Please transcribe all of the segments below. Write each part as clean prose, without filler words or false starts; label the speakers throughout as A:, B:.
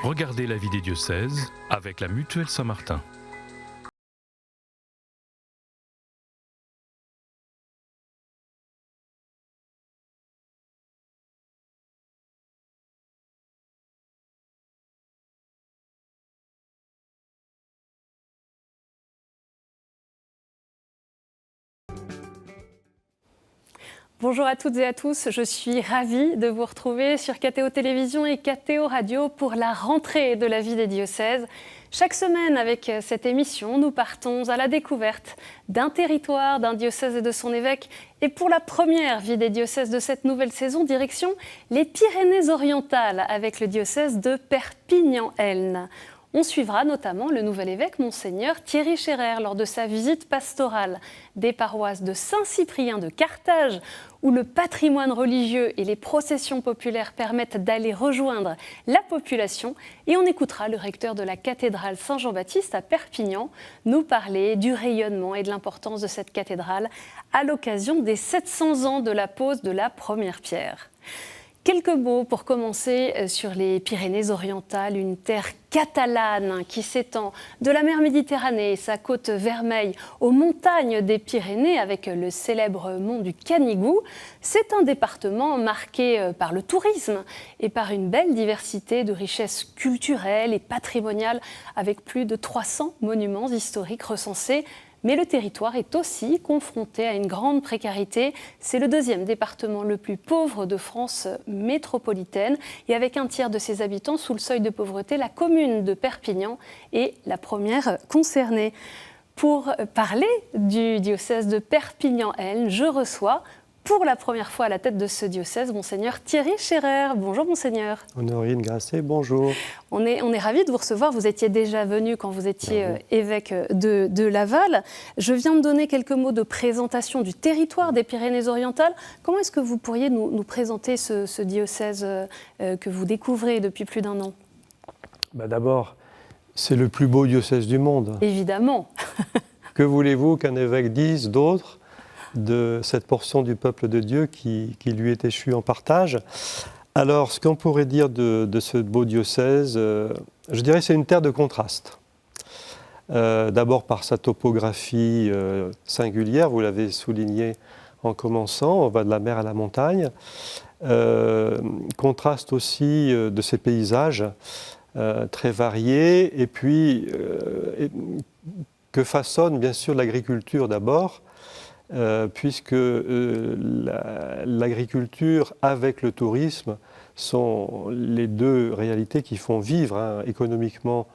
A: Regardez la vie des diocèses avec la Mutuelle Saint-Martin.
B: Bonjour à toutes et à tous, je suis ravie de vous retrouver sur KTO Télévision et KTO Radio pour la rentrée de la vie des diocèses. Chaque semaine, avec cette émission, nous partons à la découverte d'un territoire, d'un diocèse et de son évêque. Et pour la première vie des diocèses de cette nouvelle saison, direction les Pyrénées-Orientales avec le diocèse de Perpignan-Elne. On suivra notamment le nouvel évêque, Monseigneur Thierry Scherer, lors de sa visite pastorale des paroisses de Saint-Cyprien de Carthage, où le patrimoine religieux et les processions populaires permettent d'aller rejoindre la population. Et on écoutera le recteur de la cathédrale Saint-Jean-Baptiste à Perpignan nous parler du rayonnement et de l'importance de cette cathédrale à l'occasion des 700 ans de la pose de la première pierre. Quelques mots pour commencer sur les Pyrénées-Orientales, une terre catalane qui s'étend de la mer Méditerranée et sa côte Vermeille aux montagnes des Pyrénées avec le célèbre mont du Canigou. C'est un département marqué par le tourisme et par une belle diversité de richesses culturelles et patrimoniales avec plus de 300 monuments historiques recensés. Mais le territoire est aussi confronté à une grande précarité. C'est le deuxième département le plus pauvre de France métropolitaine. Et avec un tiers de ses habitants sous le seuil de pauvreté, la commune de Perpignan est la première concernée. Pour parler du diocèse de Perpignan-Elne, je reçois pour la première fois à la tête de ce diocèse, Monseigneur Thierry Scherer. Bonjour Monseigneur.
C: Honorine Grasset, bonjour.
B: On est ravis de vous recevoir. Vous étiez déjà venu quand vous étiez évêque de Laval. Je viens de donner quelques mots de présentation du territoire des Pyrénées-Orientales. Comment est-ce que vous pourriez nous présenter ce diocèse que vous découvrez depuis plus d'un an ?
C: D'abord, c'est le plus beau diocèse du monde.
B: Évidemment.
C: Que voulez-vous qu'un évêque dise d'autre de cette portion du peuple de Dieu qui lui est échue en partage? Alors, ce qu'on pourrait dire de ce beau diocèse, je dirais que c'est une terre de contraste. D'abord par sa topographie singulière, vous l'avez souligné en commençant, on va de la mer à la montagne. Contraste aussi de ses paysages très variés, et puis que façonne bien sûr l'agriculture d'abord, puisque l'agriculture avec le tourisme sont les deux réalités qui font vivre économiquement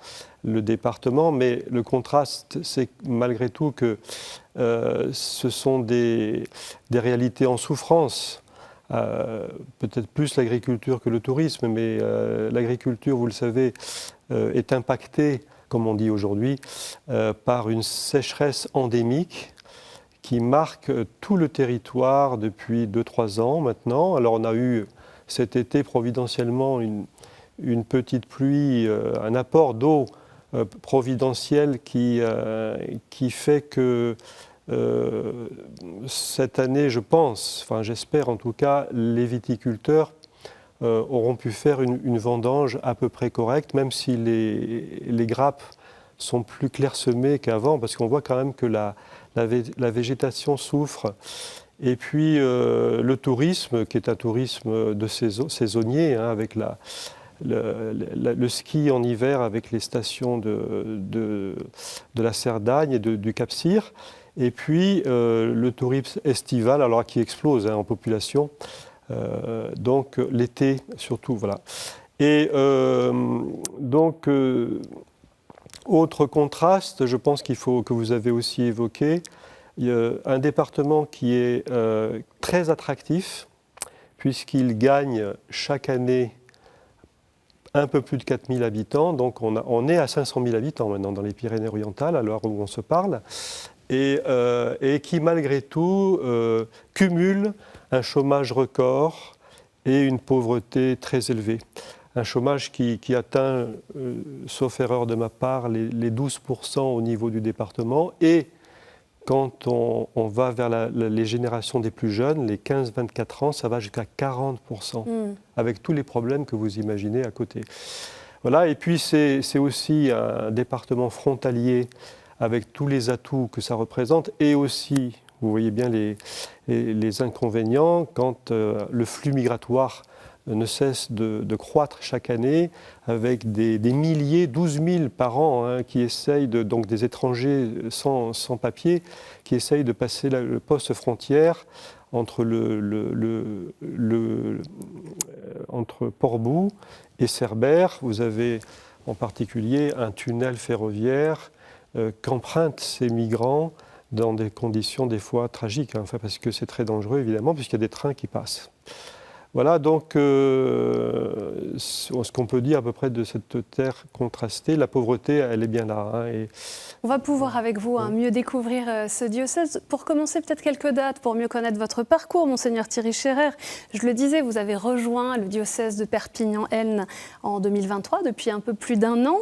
C: le département. Mais le contraste, c'est malgré tout que ce sont des réalités en souffrance. Peut-être plus l'agriculture que le tourisme, mais l'agriculture, vous le savez, est impactée, comme on dit aujourd'hui, par une sécheresse endémique qui marque tout le territoire depuis 2-3 ans maintenant. Alors on a eu cet été providentiellement une petite pluie, un apport d'eau providentiel qui fait que cette année, je pense, enfin j'espère en tout cas, les viticulteurs auront pu faire une vendange à peu près correcte, même si les grappes sont plus clairsemées qu'avant, parce qu'on voit quand même que la végétation souffre. Et puis le tourisme, qui est un tourisme de saisonnier, avec le ski en hiver avec les stations de la Cerdagne et du Cap-Cyr. Et puis le tourisme estival, alors qui explose en population. Donc l'été surtout, voilà. Et donc autre contraste, je pense que vous avez aussi évoqué, un département qui est très attractif, puisqu'il gagne chaque année un peu plus de 4000 habitants. Donc on est à 500 000 habitants maintenant dans les Pyrénées-Orientales, à l'heure où on se parle, et qui malgré tout cumule un chômage record et une pauvreté très élevée. Un chômage qui atteint, sauf erreur de ma part, les 12% au niveau du département. Et quand on va vers les générations des plus jeunes, les 15-24 ans, ça va jusqu'à 40%, avec tous les problèmes que vous imaginez à côté. Voilà, et puis c'est aussi un département frontalier avec tous les atouts que ça représente et aussi, vous voyez bien les inconvénients quand le flux migratoire ne cesse de croître chaque année avec des milliers, 12 000 par an, hein, qui essayent donc des étrangers sans papier, qui essayent de passer le poste frontière entre entre Portbou et Cerbère. Vous avez en particulier un tunnel ferroviaire qu'empruntent ces migrants dans des conditions des fois tragiques, hein, enfin, parce que c'est très dangereux évidemment, puisqu'il y a des trains qui passent. Voilà donc ce qu'on peut dire à peu près de cette terre contrastée. La pauvreté, elle est bien là. Hein, et
B: on va pouvoir avec vous mieux découvrir ce diocèse. Pour commencer, peut-être quelques dates pour mieux connaître votre parcours, Monseigneur Thierry Scherer. Je le disais, vous avez rejoint le diocèse de Perpignan-Aisne en 2023, depuis un peu plus d'un an.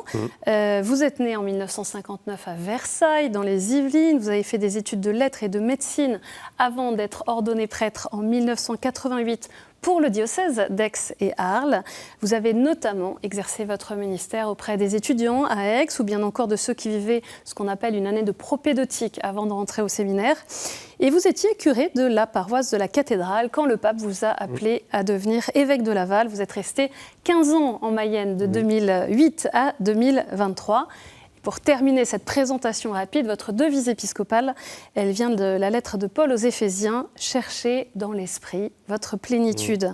B: Vous êtes né en 1959 à Versailles, dans les Yvelines. Vous avez fait des études de lettres et de médecine avant d'être ordonné prêtre en 1988 pour le diocèse d'Aix et Arles. Vous avez notamment exercé votre ministère auprès des étudiants à Aix ou bien encore de ceux qui vivaient ce qu'on appelle une année de propédeutique avant de rentrer au séminaire. Et vous étiez curé de la paroisse de la cathédrale quand le pape vous a appelé à devenir évêque de Laval. Vous êtes resté 15 ans en Mayenne de 2008 à 2023. Pour terminer cette présentation rapide, votre devise épiscopale, elle vient de la lettre de Paul aux Éphésiens, « Cherchez dans l'esprit votre plénitude ».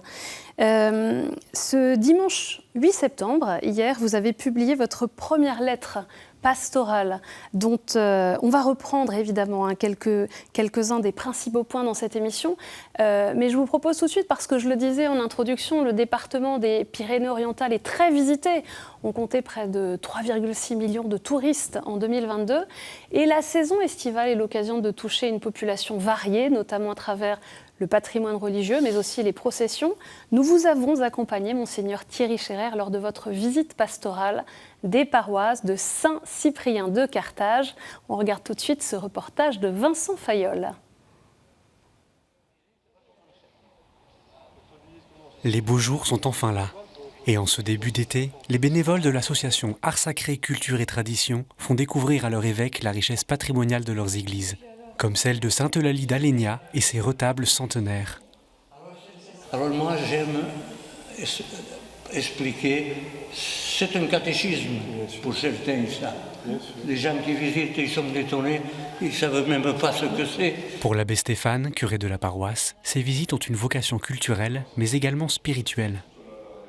B: Ce dimanche 8 septembre, hier, vous avez publié votre première lettre pastorale, dont on va reprendre évidemment quelques-uns des principaux points dans cette émission. Mais je vous propose tout de suite, parce que je le disais en introduction, le département des Pyrénées-Orientales est très visité. On comptait près de 3,6 millions de touristes en 2022. Et la saison estivale est l'occasion de toucher une population variée, notamment à travers le patrimoine religieux, mais aussi les processions. Nous vous avons accompagné, Monseigneur Thierry Scherer, lors de votre visite pastorale des paroisses de Saint-Cyprien de Carthage. On regarde tout de suite ce reportage de Vincent Fayolle.
D: Les beaux jours sont enfin là. Et en ce début d'été, les bénévoles de l'association Art Sacré, Culture et Tradition font découvrir à leur évêque la richesse patrimoniale de leurs églises, comme celle de Sainte-Eulalie d'Alenia et ses retables centenaires.
E: Alors moi j'aime expliquer, c'est un catéchisme pour certains ça. Les gens qui visitent, ils sont étonnés, ils ne savent même pas ce que c'est.
D: Pour l'abbé Stéphane, curé de la paroisse, ces visites ont une vocation culturelle, mais également spirituelle.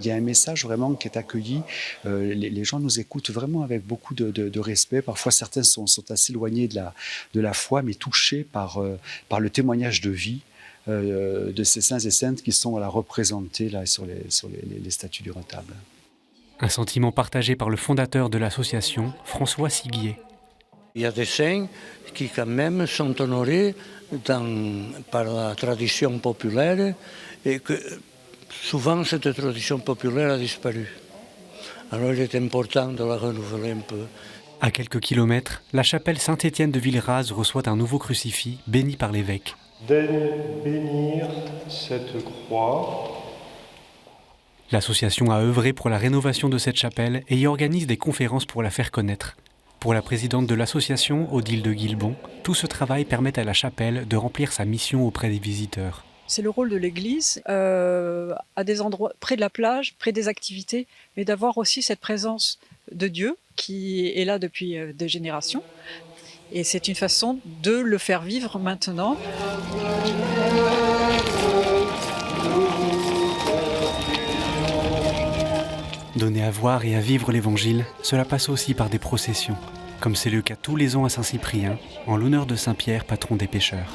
F: Il y a un message vraiment qui est accueilli. Les gens nous écoutent vraiment avec beaucoup de respect. Parfois, certains sont assez éloignés de la foi, mais touchés par le témoignage de vie de ces saints et saintes qui sont représentés là, sur les statues du retable.
D: Un sentiment partagé par le fondateur de l'association, François Siguier.
E: Il y a des saints qui quand même sont honorés par la tradition populaire et que souvent cette tradition populaire a disparu. Alors il est important de la renouveler un peu.
D: À quelques kilomètres, la chapelle Saint-Étienne de Villeraz reçoit un nouveau crucifix béni par l'évêque.
C: Daigne bénir cette croix.
D: L'association a œuvré pour la rénovation de cette chapelle et y organise des conférences pour la faire connaître. Pour la présidente de l'association, Odile de Guilbon, tout ce travail permet à la chapelle de remplir sa mission auprès des visiteurs.
G: C'est le rôle de l'Église, à des endroits près de la plage, près des activités, mais d'avoir aussi cette présence de Dieu qui est là depuis des générations. Et c'est une façon de le faire vivre maintenant.
D: Donner à voir et à vivre l'Évangile, cela passe aussi par des processions, comme c'est le cas tous les ans à Saint-Cyprien, en l'honneur de Saint-Pierre, patron des pêcheurs.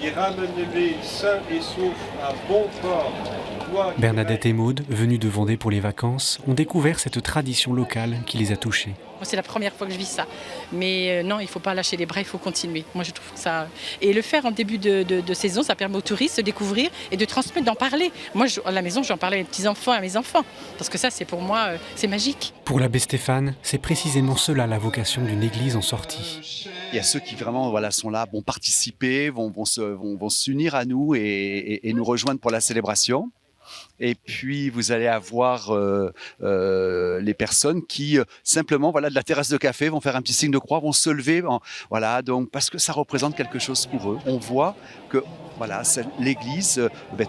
D: Bernadette et Maude, venues de Vendée pour les vacances, ont découvert cette tradition locale qui les a touchés.
H: C'est la première fois que je vis ça. Mais non, il ne faut pas lâcher les bras, il faut continuer. Moi, je trouve que ça... Et le faire en début de saison, ça permet aux touristes de découvrir et de transmettre, d'en parler. Moi, à la maison, j'en parlais à mes petits-enfants, à mes enfants. Parce que ça, c'est pour moi, c'est magique.
D: Pour l'abbé Stéphane, c'est précisément cela la vocation d'une église en sortie.
F: Il y a ceux qui vraiment sont là, vont participer, vont s'unir à nous et nous rejoindre pour la célébration. Et puis vous allez avoir les personnes qui simplement, voilà, de la terrasse de café, vont faire un petit signe de croix, vont se lever, voilà, donc parce que ça représente quelque chose pour eux. On voit que voilà, l'Église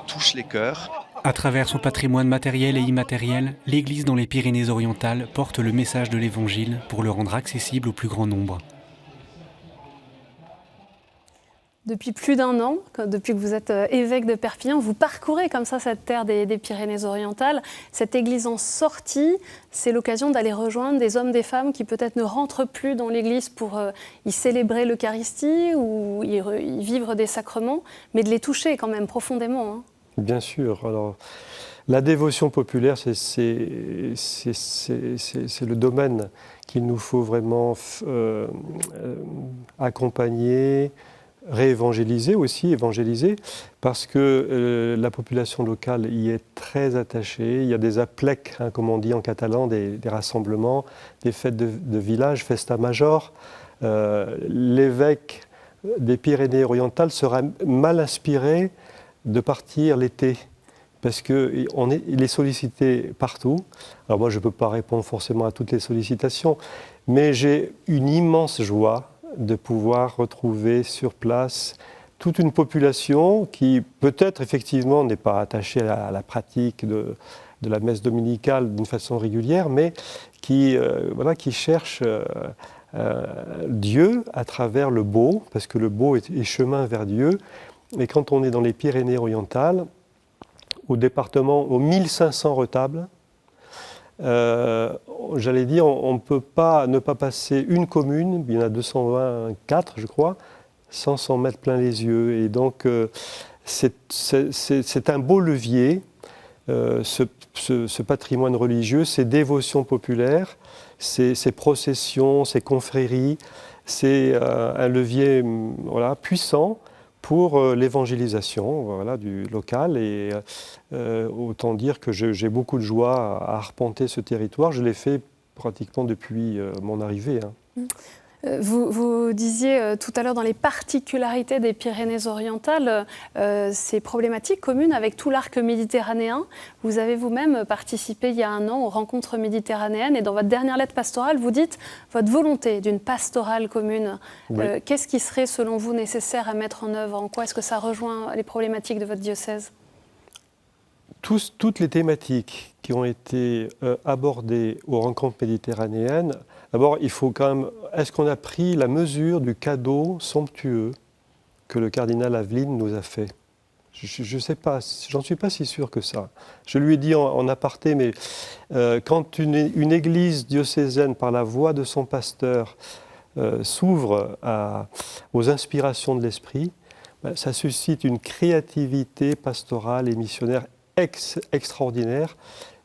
F: touche les cœurs.
D: À travers son patrimoine matériel et immatériel, l'Église dans les Pyrénées-Orientales porte le message de l'Évangile pour le rendre accessible au plus grand nombre.
B: Depuis plus d'1 an, depuis que vous êtes évêque de Perpignan, vous parcourez comme ça cette terre des Pyrénées-Orientales. Cette église en sortie, c'est l'occasion d'aller rejoindre des hommes, des femmes qui peut-être ne rentrent plus dans l'église pour y célébrer l'Eucharistie ou y vivre des sacrements, mais de les toucher quand même profondément. Hein.
C: Bien sûr. Alors, la dévotion populaire, c'est le domaine qu'il nous faut vraiment accompagner, réévangéliser aussi, évangéliser, parce que la population locale y est très attachée. Il y a des aplecs, hein, comme on dit en catalan, des rassemblements, des fêtes de village, festa major. L'évêque des Pyrénées-Orientales sera mal inspiré de partir l'été, parce qu'il est sollicité partout. Alors moi, je ne peux pas répondre forcément à toutes les sollicitations, mais j'ai une immense joie de pouvoir retrouver sur place toute une population qui peut-être effectivement n'est pas attachée à la pratique de la messe dominicale d'une façon régulière, mais qui cherche Dieu à travers le beau, parce que le beau est chemin vers Dieu. Et quand on est dans les Pyrénées-Orientales, au département, aux 1500 retables, j'allais dire, on ne peut pas ne pas passer une commune, il y en a 224 je crois, sans s'en mettre plein les yeux. Et donc c'est un beau levier, ce patrimoine religieux, ces dévotions populaires, ces processions, ces confréries, c'est un levier puissant pour l'évangélisation du local. Et autant dire que j'ai beaucoup de joie à arpenter ce territoire. Je l'ai fait pratiquement depuis mon arrivée. Hein.
B: Vous disiez tout à l'heure dans les particularités des Pyrénées-Orientales, ces problématiques communes avec tout l'arc méditerranéen. Vous avez vous-même participé il y a 1 an aux rencontres méditerranéennes et dans votre dernière lettre pastorale, vous dites votre volonté d'une pastorale commune.
C: Oui.
B: Qu'est-ce qui serait selon vous nécessaire à mettre en œuvre? En quoi est-ce que ça rejoint les problématiques de votre diocèse?
C: Toutes les thématiques qui ont été abordées aux rencontres méditerranéennes, d'abord, il faut quand même... Est-ce qu'on a pris la mesure du cadeau somptueux que le cardinal Aveline nous a fait? Je ne sais pas, j'en suis pas si sûr que ça. Je lui ai dit en aparté, mais quand une église diocésaine, par la voix de son pasteur, s'ouvre aux inspirations de l'Esprit, ça suscite une créativité pastorale et missionnaire extraordinaire,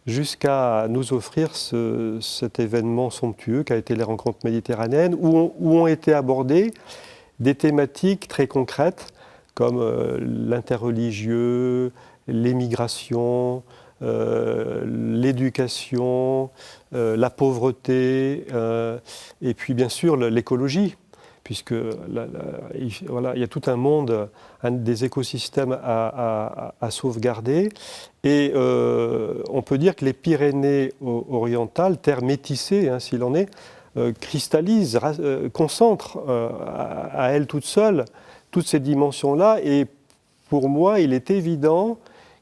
C: jusqu'à nous offrir cet événement somptueux qu'a été les rencontres méditerranéennes, où ont été abordées des thématiques très concrètes, comme l'interreligieux, l'émigration, l'éducation, la pauvreté, et puis bien sûr l'écologie, puisque il y a tout un monde, des écosystèmes à sauvegarder. Et on peut dire que les Pyrénées-Orientales, terre métissée, hein, s'il en est, cristallisent, concentrent à elles toutes seules toutes ces dimensions-là. Et pour moi, il est évident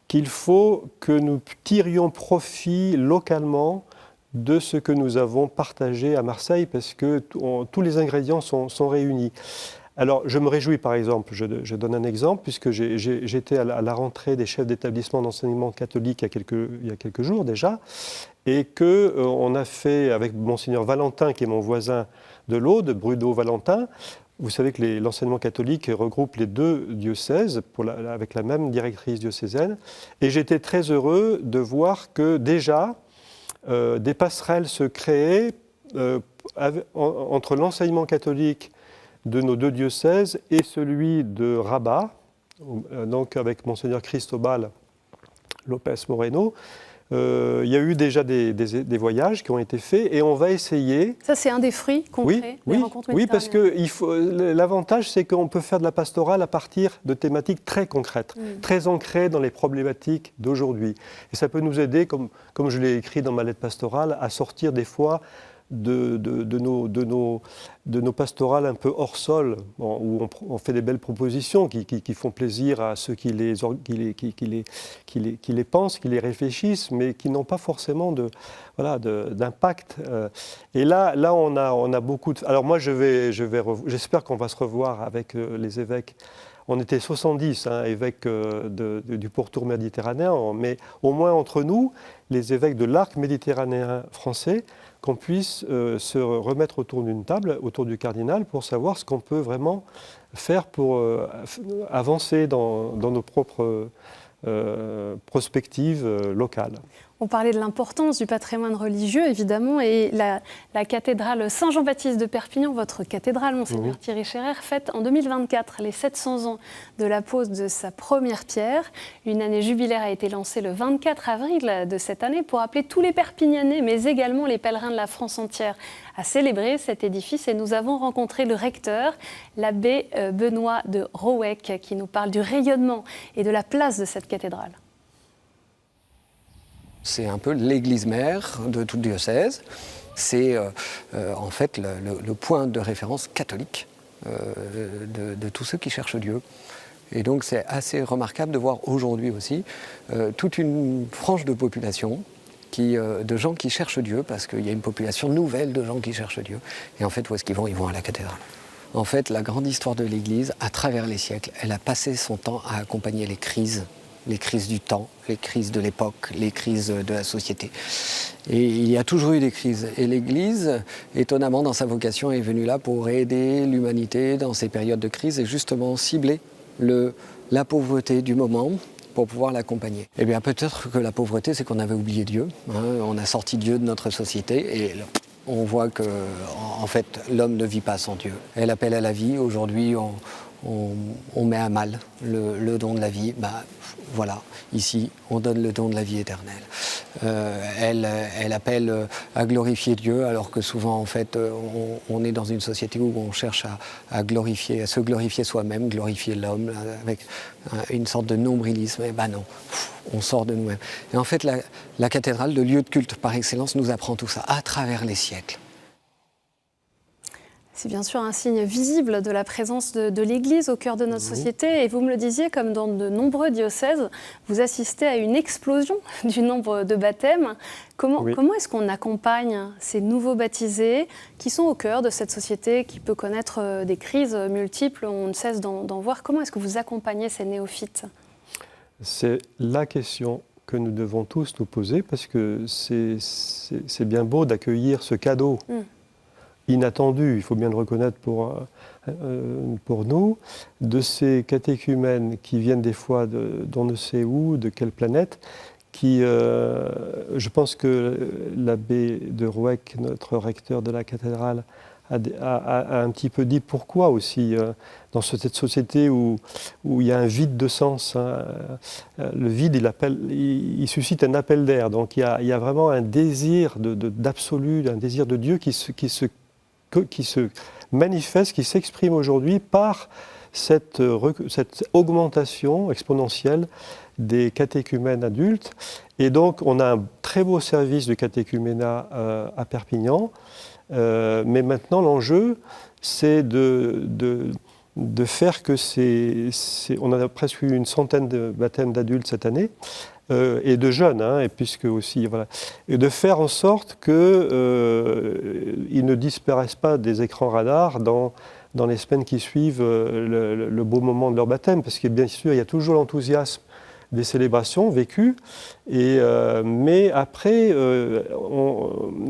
C: qu'il faut que nous tirions profit localement de ce que nous avons partagé à Marseille, parce que tous les ingrédients sont réunis. Alors, je me réjouis, par exemple, je donne un exemple, puisque j'étais à la rentrée des chefs d'établissement d'enseignement catholique il y a quelques jours déjà, et qu'on a fait avec Monseigneur Valentin, qui est mon voisin de l'Aude, Bruno-Valentin. Vous savez que l'enseignement catholique regroupe les 2 diocèses avec la même directrice diocésaine. Et j'étais très heureux de voir que déjà, des passerelles se créaient entre l'enseignement catholique de nos 2 diocèses et celui de Rabat, donc avec Monseigneur Cristobal Lopez Moreno, Il y a eu déjà des voyages qui ont été faits et on va essayer.
B: Ça, c'est un des fruits concrets des rencontres méditerranéennes.
C: Oui, parce que l'avantage, c'est qu'on peut faire de la pastorale à partir de thématiques très concrètes, très ancrées dans les problématiques d'aujourd'hui. Et ça peut nous aider, comme je l'ai écrit dans ma lettre pastorale, à sortir des fois de nos pastorales un peu hors sol, où on fait des belles propositions qui font plaisir à ceux qui les pensent, qui les réfléchissent, mais qui n'ont pas forcément d'impact. Et là on a beaucoup de... Alors moi, j'espère qu'on va se revoir avec les évêques. On était 70 évêques du pourtour méditerranéen, mais au moins entre nous, les évêques de l'arc méditerranéen français, qu'on puisse se remettre autour d'une table, autour du cardinal, pour savoir ce qu'on peut vraiment faire pour avancer dans nos propres prospectives locales.
B: On parlait de l'importance du patrimoine religieux, évidemment, et la cathédrale Saint-Jean-Baptiste de Perpignan, votre cathédrale, Monseigneur Thierry Scherer, fête en 2024 les 700 ans de la pose de sa première pierre. Une année jubilaire a été lancée le 24 avril de cette année pour appeler tous les Perpignanais, mais également les pèlerins de la France entière, à célébrer cet édifice. Et nous avons rencontré le recteur, l'abbé Benoît de Rouec, qui nous parle du rayonnement et de la place de cette cathédrale.
I: C'est un peu l'église mère de tout le diocèse. C'est en fait le point de référence catholique de tous ceux qui cherchent Dieu. Et donc c'est assez remarquable de voir aujourd'hui aussi toute une frange de population, de gens qui cherchent Dieu, parce qu'il y a une population nouvelle de gens qui cherchent Dieu. Et en fait, où est-ce qu'ils vont ? Ils vont à la cathédrale. En fait, la grande histoire de l'Église, à travers les siècles, elle a passé son temps à accompagner les crises du temps, les crises de l'époque, les crises de la société. Et il y a toujours eu des crises. Et l'Église, étonnamment, dans sa vocation, est venue là pour aider l'humanité dans ces périodes de crise et justement cibler la pauvreté du moment pour pouvoir l'accompagner. Eh bien, peut-être que la pauvreté, c'est qu'on avait oublié Dieu. On a sorti Dieu de notre société et on voit que, en fait, l'homme ne vit pas sans Dieu. Elle appelle à la vie. Aujourd'hui, on met à mal le don de la vie. Voilà, ici, on donne le don de la vie éternelle. Elle appelle à glorifier Dieu, alors que souvent, en fait, on est dans une société où on cherche à se glorifier soi-même, glorifier l'homme, avec une sorte de nombrilisme. Et non, on sort de nous-mêmes. Et en fait, la cathédrale, le lieu de culte par excellence, nous apprend tout ça à travers les siècles.
B: C'est bien sûr un signe visible de la présence de l'Église au cœur de notre société. Et vous me le disiez, comme dans de nombreux diocèses, vous assistez à une explosion du nombre de baptêmes. Comment est-ce qu'on accompagne ces nouveaux baptisés qui sont au cœur de cette société qui peut connaître des crises multiples, on ne cesse d'en voir. Comment est-ce que vous accompagnez ces néophytes ?
C: C'est la question que nous devons tous nous poser, parce que c'est bien beau d'accueillir ce cadeau inattendu, il faut bien le reconnaître pour nous, de ces catéchumènes qui viennent des fois d'on ne sait où, de quelle planète, qui, je pense que l'abbé de Rouec, notre recteur de la cathédrale, a un petit peu dit pourquoi aussi, dans cette société où il y a un vide de sens. Le vide, il suscite un appel d'air. Donc il y a vraiment un désir d'absolu, un désir de Dieu qui se manifeste, qui s'exprime aujourd'hui par cette augmentation exponentielle des catéchumènes adultes. Et donc, on a un très beau service de catéchuménat à Perpignan. Mais maintenant, l'enjeu, c'est de faire que on a presque une centaine de baptêmes d'adultes cette année, et de jeunes, et puisque aussi, voilà, et de faire en sorte qu'ils ne disparaissent pas des écrans radars dans les semaines qui suivent le beau moment de leur baptême, parce que bien sûr, il y a toujours l'enthousiasme des célébrations vécues, mais après,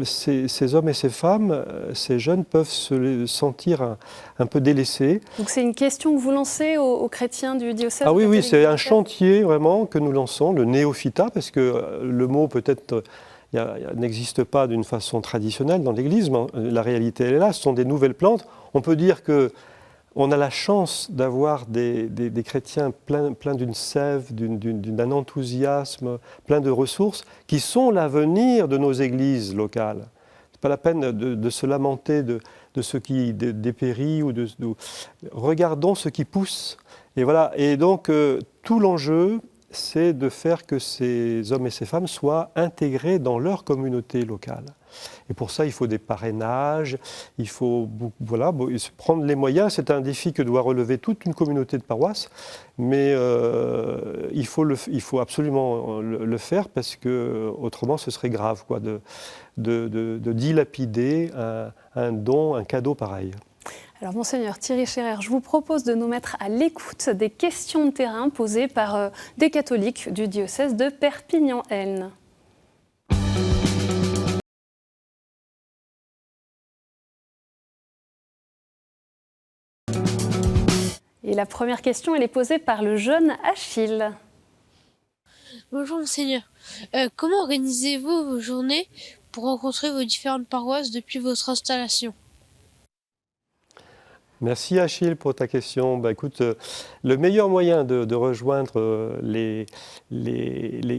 C: ces hommes et ces femmes, ces jeunes peuvent se sentir un peu délaissés.
B: Donc c'est une question que vous lancez aux chrétiens du diocèse ?
C: Ah oui, c'est un chantier vraiment que nous lançons, le néophytat, parce que le mot peut-être n'existe pas d'une façon traditionnelle dans l'Église, mais la réalité elle est là, ce sont des nouvelles plantes. On peut dire que on a la chance d'avoir des chrétiens pleins d'une sève, d'un enthousiasme, plein de ressources, qui sont l'avenir de nos églises locales. Ce n'est pas la peine de se lamenter de ce qui dépérit. Regardons ce qui pousse. Et voilà. Et donc, tout l'enjeu, c'est de faire que ces hommes et ces femmes soient intégrés dans leur communauté locale. Et pour ça, il faut des parrainages, il faut se prendre les moyens. C'est un défi que doit relever toute une communauté de paroisses, mais il faut absolument le faire parce que autrement, ce serait grave de dilapider un don, un cadeau pareil.
B: Alors, Monseigneur Thierry Scherer, je vous propose de nous mettre à l'écoute des questions de terrain posées par des catholiques du diocèse de Perpignan-Aisne. Et la première question, elle est posée par le jeune Achille.
J: Bonjour Monseigneur. Comment organisez-vous vos journées pour rencontrer vos différentes paroisses depuis votre installation ?
C: Merci Achille pour ta question. Écoute, le meilleur moyen de rejoindre les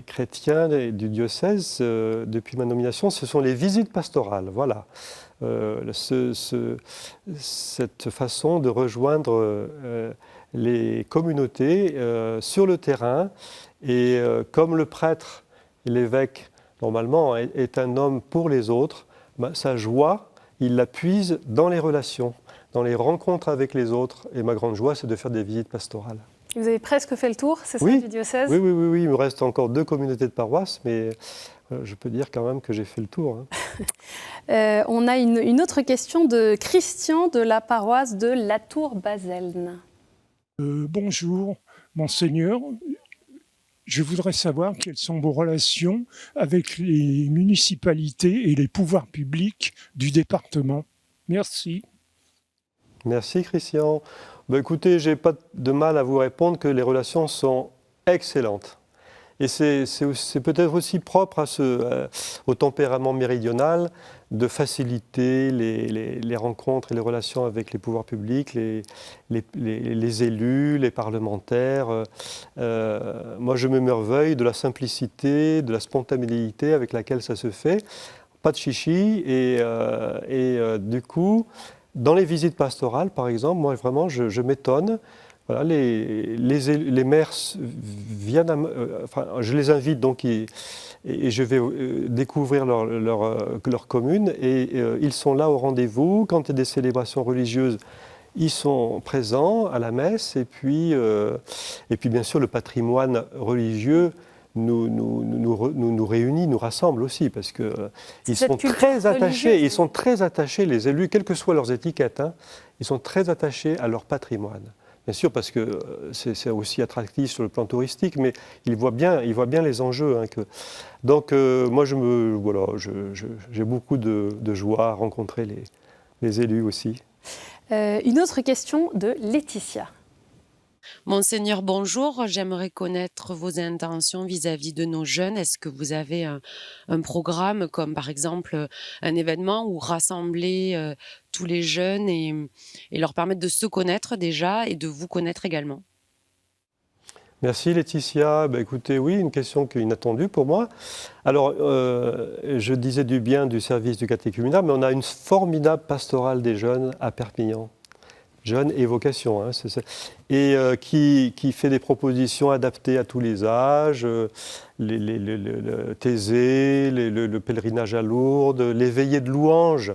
C: chrétiens du diocèse depuis ma nomination, ce sont les visites pastorales. Voilà. Cette façon de rejoindre les communautés sur le terrain. Et comme le prêtre et l'évêque, normalement, est un homme pour les autres, sa joie, il la puise dans les relations, dans les rencontres avec les autres. Et ma grande joie, c'est de faire des visites pastorales.
B: Vous avez presque fait le tour, c'est ça, du diocèse ?
C: Oui, il me reste encore 2 communautés de paroisse, mais je peux dire quand même que j'ai fait le tour.
B: On a une autre question de Christian de la paroisse de Latour-Baselne.
K: Bonjour, Monseigneur. Je voudrais savoir quelles sont vos relations avec les municipalités et les pouvoirs publics du département. Merci.
C: Merci Christian. Écoutez, je n'ai pas de mal à vous répondre que les relations sont excellentes. Et c'est peut-être aussi propre au tempérament méridional de faciliter les rencontres et les relations avec les pouvoirs publics, les élus, les parlementaires. Moi, je m'émerveille de la simplicité, de la spontanéité avec laquelle ça se fait. Pas de chichi. Et du coup, dans les visites pastorales, par exemple, moi, vraiment, je m'étonne. Voilà, les maires viennent, je les invite donc et je vais découvrir leur commune et ils sont là au rendez-vous. Quand il y a des célébrations religieuses, ils sont présents à la messe et puis bien sûr le patrimoine religieux nous réunit, nous rassemble aussi parce qu'ils sont très attachés. Ils sont très attachés, les élus, quelles que soient leurs étiquettes, ils sont très attachés à leur patrimoine. Bien sûr, parce que c'est aussi attractif sur le plan touristique, mais ils voient bien les enjeux. Donc, moi, j'ai beaucoup de joie à rencontrer les élus aussi.
B: Une autre question de Laetitia.
L: Monseigneur, bonjour. J'aimerais connaître vos intentions vis-à-vis de nos jeunes. Est-ce que vous avez un programme comme par exemple un événement où rassembler tous les jeunes et leur permettre de se connaître déjà et de vous connaître également ?
C: Merci Laetitia. Écoutez, oui, une question qui est inattendue pour moi. Alors, je disais du bien du service du catéchuménat, mais on a une formidable pastorale des jeunes à Perpignan. Jeunes et vocation, et qui fait des propositions adaptées à tous les âges, le thésée, le pèlerinage à Lourdes, les veillées de louanges.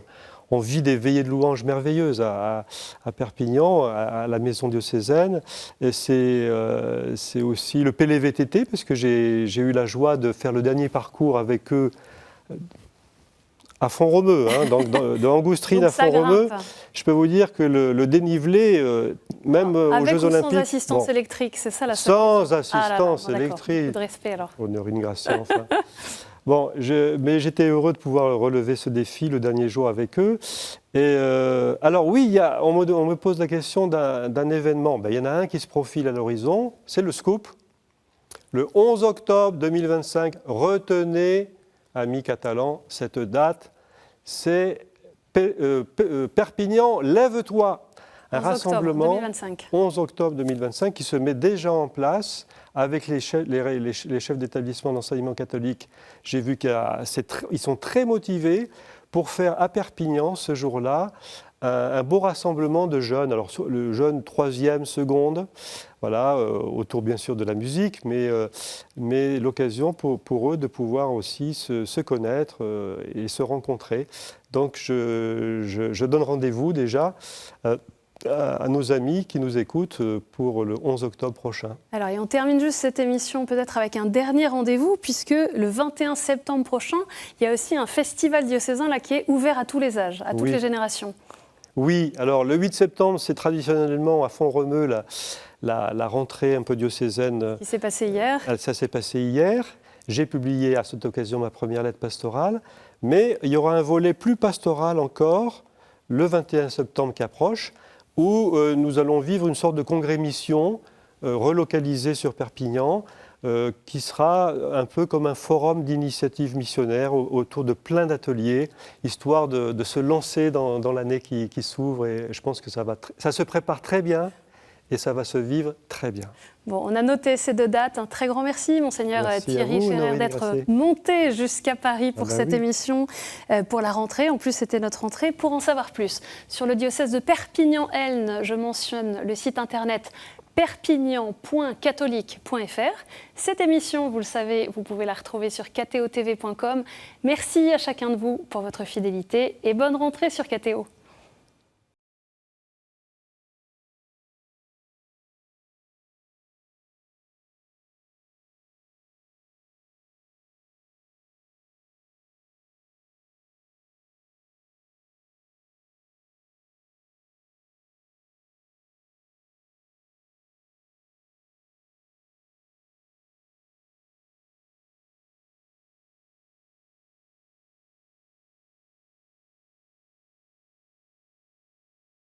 C: On vit des veillées de louanges merveilleuses à Perpignan, à la maison diocésaine. Et c'est aussi le PLVTT, parce que j'ai eu la joie de faire le dernier parcours avec eux à Font-Romeu, de Angoustrine à Font-Romeu. Je peux vous dire que le dénivelé, même aux Jeux Olympiques...
B: Sans assistance électrique, c'est ça la
C: Sans assistance électrique.
B: Beaucoup de respect alors.
C: Honneur une grâce, enfin. Mais j'étais heureux de pouvoir relever ce défi le dernier jour avec eux. Et alors oui, on me pose la question d'un événement. Il y en a un qui se profile à l'horizon, c'est le Scoop. Le 11 octobre 2025, retenez, amis catalans, cette date, c'est Perpignan, lève-toi. un
B: 11
C: rassemblement
B: octobre 2025.
C: 11 octobre 2025 qui se met déjà en place avec les chefs d'établissement d'enseignement catholique. J'ai vu qu'ils sont très motivés pour faire à Perpignan ce jour-là un beau rassemblement de jeunes. Alors le jeune 3e, seconde, voilà, autour bien sûr de la musique, mais l'occasion pour eux de pouvoir aussi se connaître et se rencontrer. Donc je donne rendez-vous déjà à nos amis qui nous écoutent pour le 11 octobre prochain.
B: Alors, et on termine juste cette émission peut-être avec un dernier rendez-vous, puisque le 21 septembre prochain, il y a aussi un festival diocésain là, qui est ouvert à tous les âges, à toutes les générations. Oui, alors le 8 septembre, c'est traditionnellement à Font-Romeu la rentrée un peu diocésaine. Qui s'est passée hier. Ça s'est passé hier. J'ai publié à cette occasion ma première lettre pastorale, mais il y aura un volet plus pastoral encore, le 21 septembre qui approche, où nous allons vivre une sorte de congrès-mission relocalisé sur Perpignan, qui sera un peu comme un forum d'initiatives missionnaires autour de plein d'ateliers, histoire de se lancer dans l'année qui s'ouvre. Et je pense que ça se prépare très bien et ça va se vivre très bien. Bon, on a noté ces 2 dates. Un très grand merci, Monseigneur Thierry Ferrer, d'être monté jusqu'à Paris pour cette émission, pour la rentrée. En plus, c'était notre rentrée. Pour en savoir plus sur le diocèse de Perpignan-Elne, je mentionne le site internet perpignan.catholique.fr. Cette émission, vous le savez, vous pouvez la retrouver sur ktotv.com. Merci à chacun de vous pour votre fidélité et bonne rentrée sur KTO.